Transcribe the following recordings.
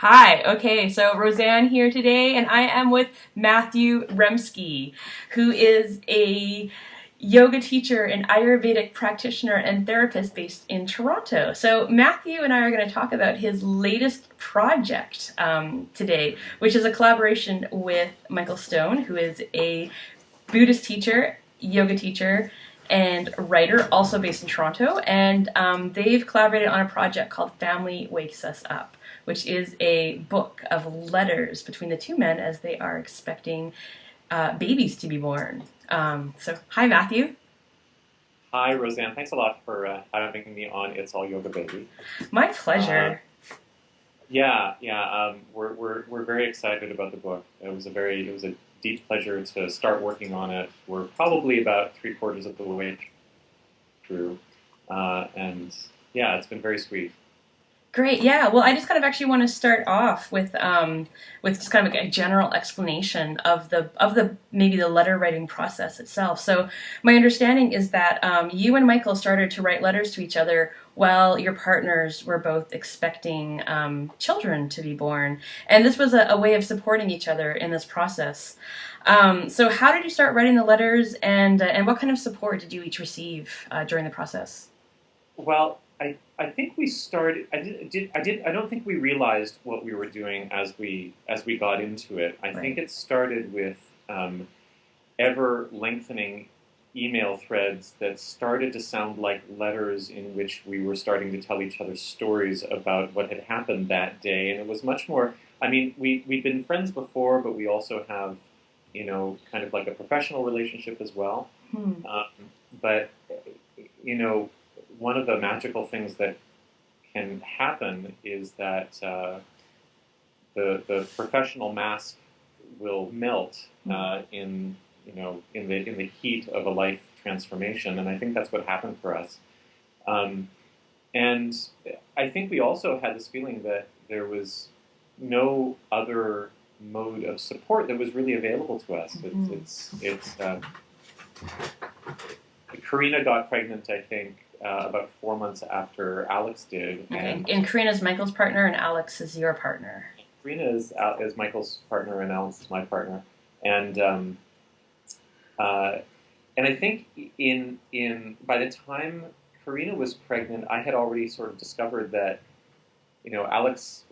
Hi, okay, so Roseanne here today, and I am with Matthew Remski, who is a yoga teacher and Ayurvedic practitioner and therapist based in Toronto. So, Matthew and I are going to talk about his latest project today, which is a collaboration with Michael Stone, who is a Buddhist teacher, yoga teacher, and writer, also based in Toronto. And they've collaborated on a project called Family Wakes Us Up, which is a book of letters between the two men as they are expecting babies to be born. So, hi, Matthew. Hi, Roseanne. Thanks a lot for having me on It's All Yoga Baby. My Uh, pleasure. yeah. We're very excited about the book. It was a deep pleasure to start working on it. We're probably about three-quarters of the way through, and yeah, it's been very sweet. Great, yeah. Well, I just kind of actually want to start off with just kind of a general explanation of the maybe the letter writing process itself. So, my understanding is that you and Michael started to write letters to each other while your partners were both expecting children to be born, and this was a way of supporting each other in this process. So, how did you start writing the letters, and what kind of support did you each receive during the process? Well, I think we started. I don't think we realized what we were doing as we got into it. I think Right. it started with ever lengthening email threads that started to sound like letters in which we were starting to tell each other stories about what had happened that day. And it was much more, I mean, we'd been friends before, but we also have, kind of like a professional relationship as well. Hmm. Um, but, you know, one of the magical things that can happen is that the professional mask will melt in the heat of a life transformation, and I think that's what happened for us. Um, and I think we also had this feeling that there was no other mode of support that was really available to us. Hmm. Karina got pregnant, I think, about 4 months after Alex did, Okay, and and Karina's Michael's partner, and Alex is your partner. Karina is Michael's partner, and Alex is my partner, and uh, and I think in by the time Karina was pregnant, I had already sort of discovered that Alex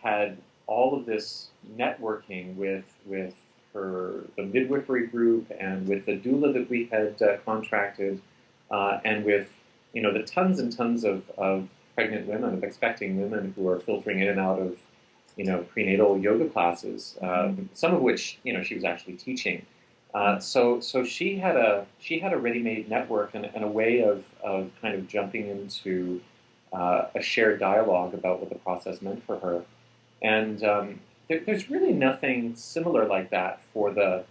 had all of this networking with the midwifery group and with the doula that we had contracted, and with the tons and tons of pregnant women, of expecting women who are filtering in and out of prenatal yoga classes, Hmm. some of which she was actually teaching. So she had a ready-made network and a way of kind of jumping into a shared dialogue about what the process meant for her. And there's really nothing similar like that for the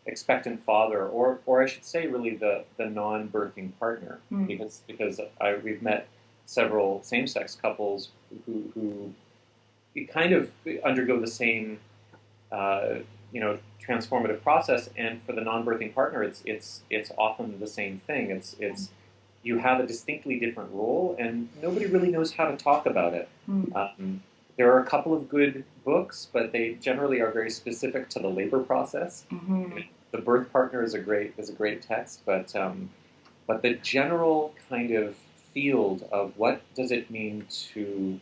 expectant father, or I should say, really the non-birthing partner, Hmm. because we've met several same-sex couples who kind of undergo the same transformative process. And for the non-birthing partner, it's often the same thing. It's you have a distinctly different role, and nobody really knows how to talk about it. Hmm. Um, there are a couple of good books, but they generally are very specific to the labor process. Hmm. The birth partner is a great text, but the general kind of field of what does it mean to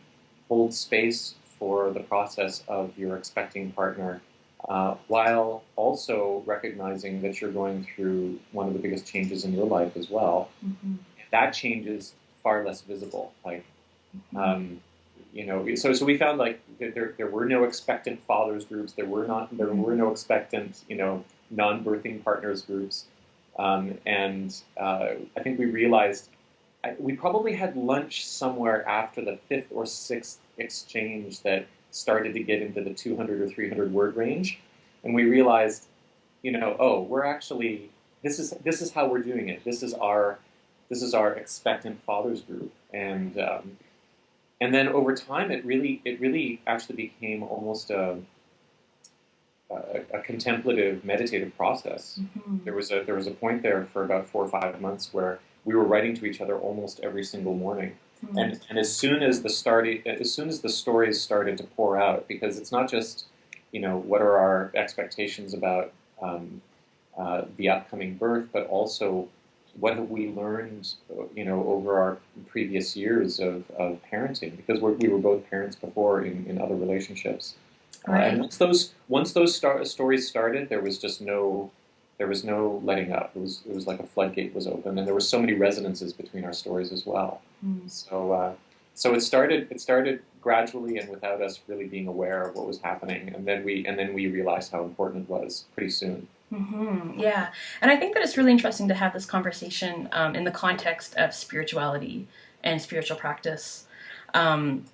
hold space for the process of your expecting partner, while also recognizing that you're going through one of the biggest changes in your life as well. Hmm. That change is far less visible. Hmm. Um, so we found like there were no expectant fathers groups. There were no expectant non-birthing partners groups. And I think we realized we probably had lunch somewhere after the fifth or sixth exchange that started to get into the 200 or 300 word range, and we realized, oh, we're actually this is how we're doing it. This is our expectant fathers group, and then over time, it really actually became almost a contemplative, meditative process. Hmm. There was a point there for about 4 or 5 months where we were writing to each other almost every single morning. And as soon as the stories started to pour out, because it's not just, what are our expectations about the upcoming birth, but also what have we learned, over our previous years of parenting, because we were both parents before in other relationships. Right. And once those stories started, there was no letting up. It was like a floodgate was open, and there were so many resonances between our stories as well. So it started gradually and without us really being aware of what was happening, and then we realized how important it was pretty soon. Yeah, and I think that it's really interesting to have this conversation in the context of spirituality and spiritual practice. Um,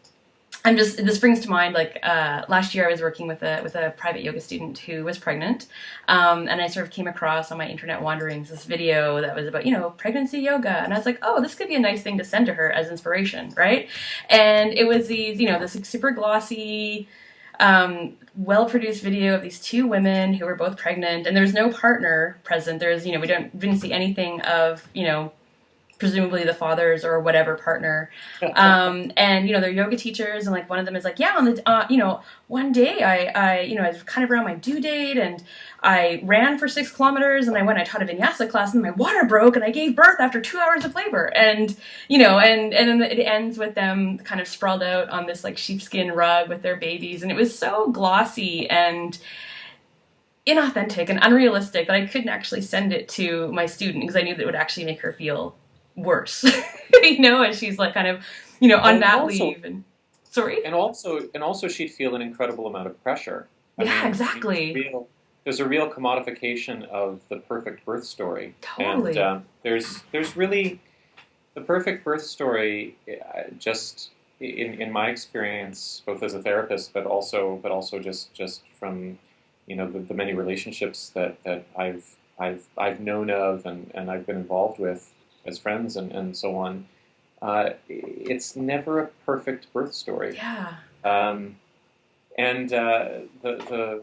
this brings to mind, like, last year I was working with a private yoga student who was pregnant, and I sort of came across on my internet wanderings this video that was about, pregnancy yoga, and I was like, oh, this could be a nice thing to send to her as inspiration, right? And it was this like, super glossy, well-produced video of these two women who were both pregnant, and there's no partner present. We didn't see anything of, presumably the fathers or whatever partner. And, they're yoga teachers, and like one of them is like, yeah, on the, one day I was kind of around my due date, and I ran for 6 kilometers, and I taught a vinyasa class, and my water broke, and I gave birth after 2 hours of labor. And, and then it ends with them kind of sprawled out on this like sheepskin rug with their babies. And it was so glossy and inauthentic and unrealistic that I couldn't actually send it to my student, because I knew that it would actually make her feel worse, and she's like kind of, on mat leave. And sorry. And also she'd feel an incredible amount of pressure. Exactly. There's a real commodification of the perfect birth story. Totally. And there's really the perfect birth story. Just in my experience, both as a therapist, but also just from the many relationships that I've known of and I've been involved with as friends and so on. It's never a perfect birth story. Yeah. And the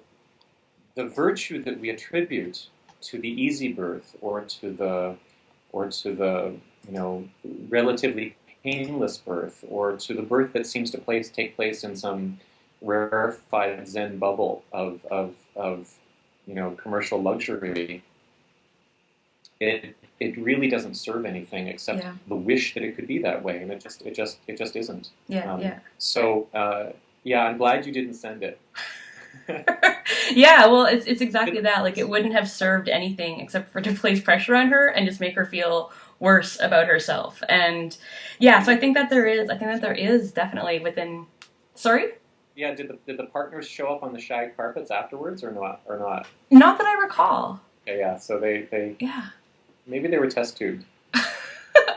virtue that we attribute to the easy birth or to the relatively painless birth, or to the birth that seems to take place in some rarefied Zen bubble of commercial luxury, it really doesn't serve anything except the wish that it could be that way, and it just isn't. So I'm glad you didn't send it. Yeah, well, it's exactly that. Like, it wouldn't have served anything except for to place pressure on her and just make her feel worse about herself. And so I think that there is definitely within. Sorry? Yeah, did the partners show up on the shag carpets afterwards or not? Not that I recall. Okay, yeah. So they maybe they were test tubed.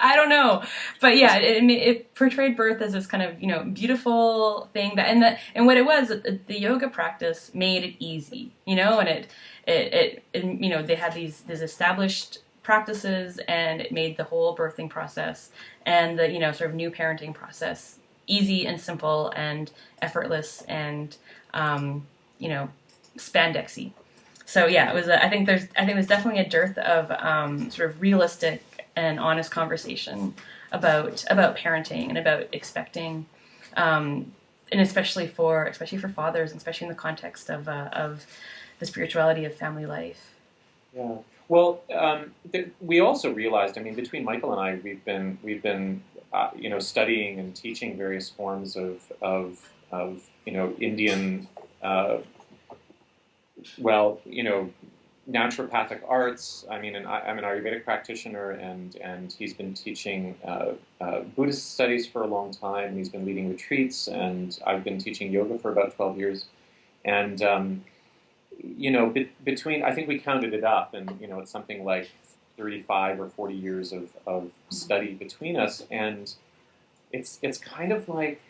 I don't know, but yeah, it portrayed birth as this kind of beautiful thing and what it was, the yoga practice made it easy, and it they had these established practices, and it made the whole birthing process and the sort of new parenting process easy and simple and effortless and spandexy. So yeah, it was. I think there's definitely a dearth of sort of realistic and honest conversation about parenting and about expecting, and especially for fathers, and especially in the context of the spirituality of family life. Yeah. Well, we also realized. I mean, between Michael and I, we've been studying and teaching various forms of Indian. Naturopathic arts. I mean, I'm an Ayurvedic practitioner, and he's been teaching Buddhist studies for a long time. He's been leading retreats, and I've been teaching yoga for about 12 years. And between, I think we counted it up, and it's something like 35 or 40 years of study between us, and it's kind of like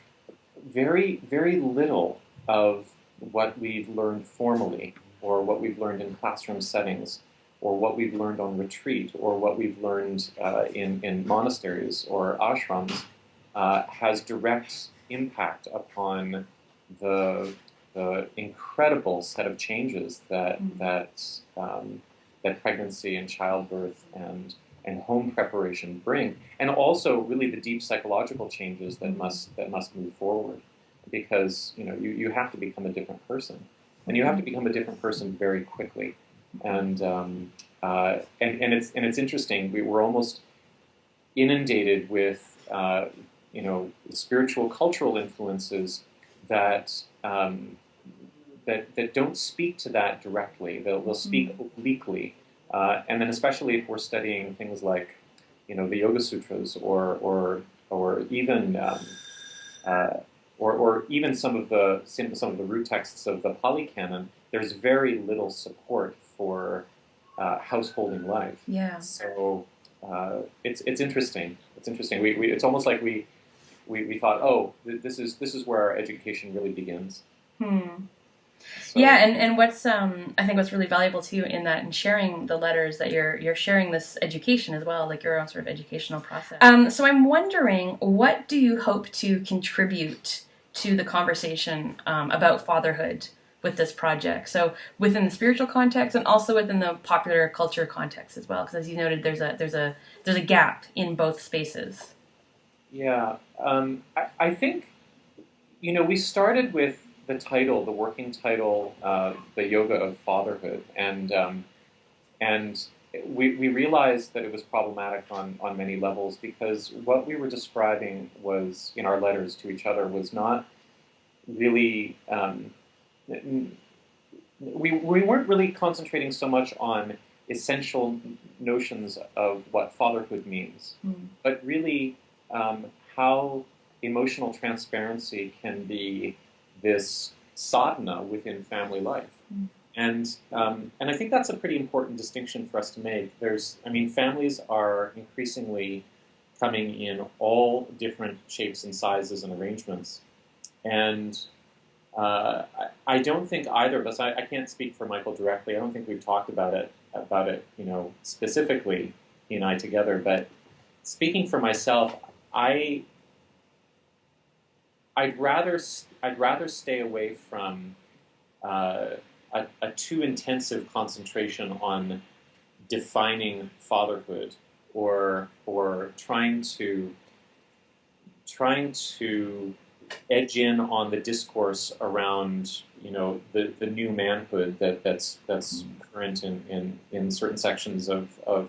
very, very little of what we've learned formally, or what we've learned in classroom settings, or what we've learned on retreat, or what we've learned in monasteries or ashrams, has direct impact upon the incredible set of changes that pregnancy and childbirth and and home preparation bring, and also really the deep psychological changes that must move forward, because you have to become a different person, and you have to become a different person very quickly, and it's interesting. We were almost inundated with spiritual cultural influences that that don't speak to that directly. They'll speak obliquely, and then especially if we're studying things like the Yoga Sutras or even or even some of the root texts of the Pali Canon, there's very little support for householding life. Yeah. So it's interesting. It's interesting. It's almost like we thought, oh, this is where our education really begins. So, yeah, and what's I think what's really valuable too in that, and sharing the letters, that you're sharing this education as well, like your own sort of educational process. So I'm wondering, what do you hope to contribute to the conversation about fatherhood with this project? So within the spiritual context, and also within the popular culture context as well, because as you noted, there's a gap in both spaces. Yeah, I think we started with the title, the working title, the Yoga of Fatherhood, and we realized that it was problematic on many levels, because what we were describing was in our letters to each other was not really. We weren't really concentrating so much on essential notions of what fatherhood means, but really how emotional transparency can be this sadhana within family life. And I think that's a pretty important distinction for us to make. Families are increasingly coming in all different shapes and sizes and arrangements. And I don't think either of us, I can't speak for Michael directly, I don't think we've talked about it, specifically, he and I together, but speaking for myself, I'd rather stay away from a too intensive concentration on defining fatherhood, or trying to edge in on the discourse around the new manhood that's current in certain sections of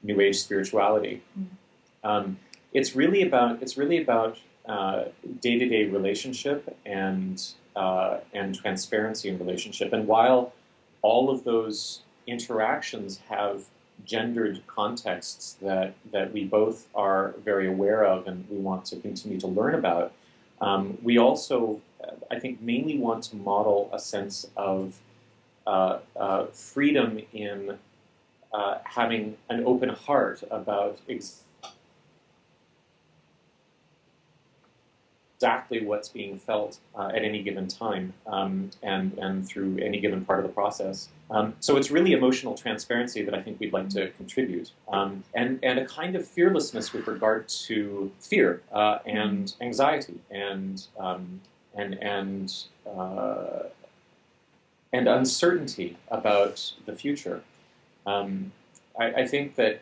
New Age spirituality. It's really about day-to-day relationship and transparency in relationship. And while all of those interactions have gendered contexts that we both are very aware of and we want to continue to learn about, we also, I think, mainly want to model a sense of freedom in having an open heart about exactly what's being felt at any given time, and through any given part of the process. So it's really emotional transparency that I think we'd like to contribute, and a kind of fearlessness with regard to fear and anxiety and uncertainty about the future. I think that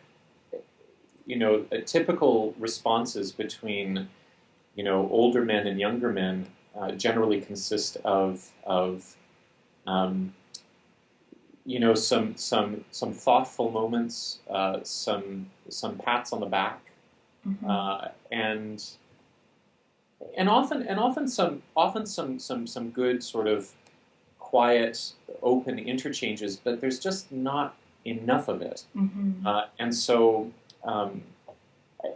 typical responses between older men and younger men generally consist of some thoughtful moments, some pats on the back, and often some good sort of quiet, open interchanges, but there's just not enough of it, and so.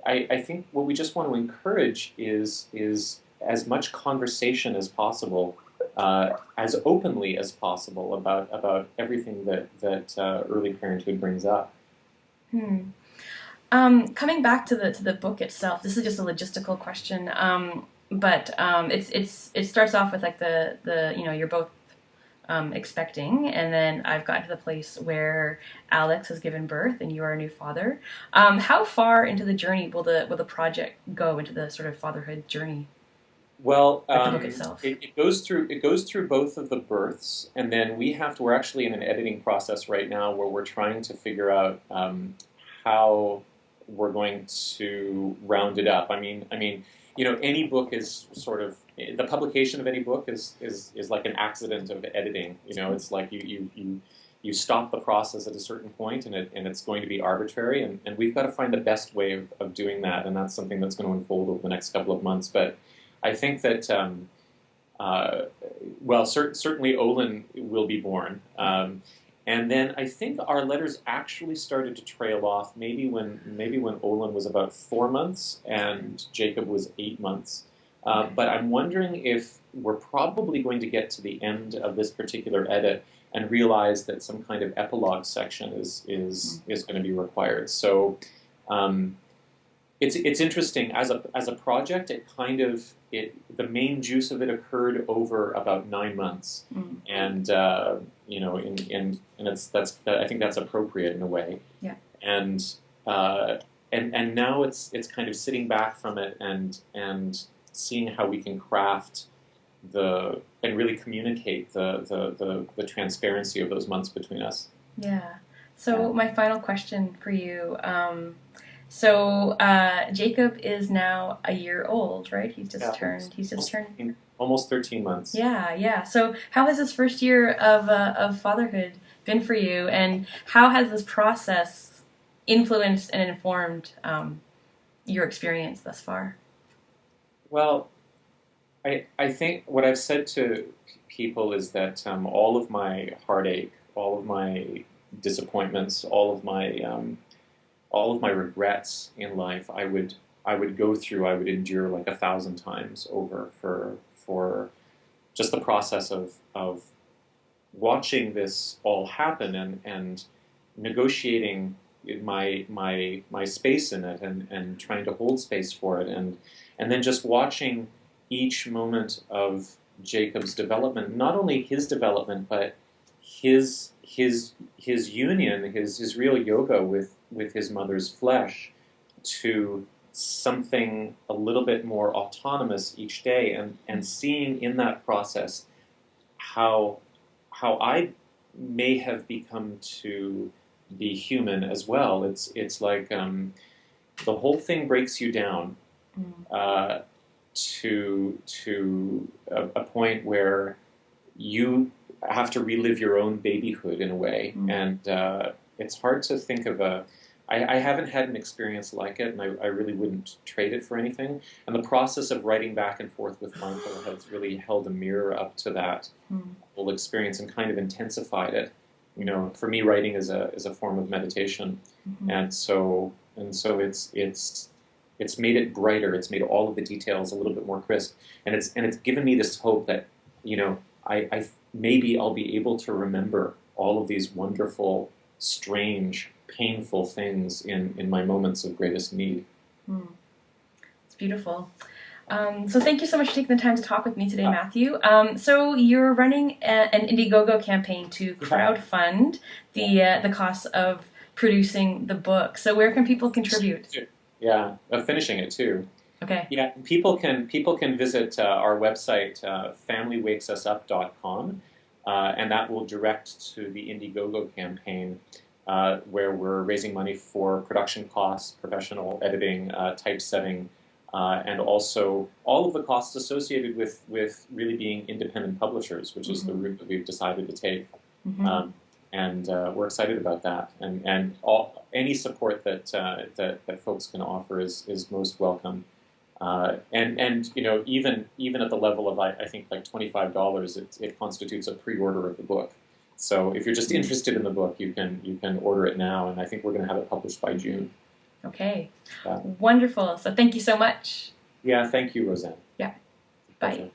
I think what we just want to encourage is as much conversation as possible, as openly as possible about everything that early parenthood brings up. Coming back to the book itself, this is just a logistical question, but it starts off with like the you're both expecting, and then I've gotten to the place where Alex has given birth and you are a new father. How far into the journey will the project go into the sort of fatherhood journey? Well, the book itself. It goes through both of the births, and then we're actually in an editing process right now where we're trying to figure out how we're going to round it up. Any book is sort of the publication of any book is like an accident of editing. It's like you stop the process at a certain point, and it's going to be arbitrary, and we've got to find the best way of doing that, and that's something that's going to unfold over the next couple of months. But I think that certainly Olin will be born. And then I think our letters actually started to trail off maybe when Olin was about 4 months and Jacob was 8 months. But I'm wondering if we're probably going to get to the end of this particular edit and realize that some kind of epilogue section is going to be required. So it's interesting as a project. The main juice of it occurred over about 9 months, and I think that's appropriate in a way. Yeah. And now it's kind of sitting back from it and seeing how we can craft and really communicate the transparency of those months between us. Yeah. So my final question for you. Jacob is now a year old, right? He's just turned almost 13 months. Yeah. So how has this first year of fatherhood been for you, and how has this process influenced and informed your experience thus far? Well, I think what I've said to people is that all of my heartache, all of my disappointments, all of my regrets in life, I would go through, I would endure like 1,000 times over for just the process of watching this all happen and negotiating my space in it and trying to hold space for it and then just watching each moment of Jacob's development, not only his development but his union, his real yoga with his mother's flesh to something a little bit more autonomous each day, and seeing in that process how I may have become to be human as well. It's like the whole thing breaks you down to a point where you have to relive your own babyhood in a way, and it's hard to think of I haven't had an experience like it, and I really wouldn't trade it for anything. And the process of writing back and forth with Michael has really held a mirror up to that whole experience and kind of intensified it. For me, writing is a form of meditation, and so it's made it brighter. It's made all of the details a little bit more crisp, and it's given me this hope that I maybe I'll be able to remember all of these wonderful, strange, painful things in my moments of greatest need. It's beautiful. So thank you so much for taking the time to talk with me today, Matthew. So you're running an Indiegogo campaign to crowdfund the cost of producing the book. So where can people contribute? Yeah, finishing it too. Okay. Yeah, people can visit our website, familywakesUsUp.com, and that will direct to the Indiegogo campaign, where we're raising money for production costs, professional editing, typesetting, and also all of the costs associated with really being independent publishers, which is the route that we've decided to take. And we're excited about that. And any support that folks can offer is most welcome. And even at the level of I think like $25, it constitutes a pre-order of the book. So if you're just interested in the book, you can order it now, and I think we're going to have it published by June. Okay, wonderful. So thank you so much. Yeah, thank you, Roseanne. Yeah, bye.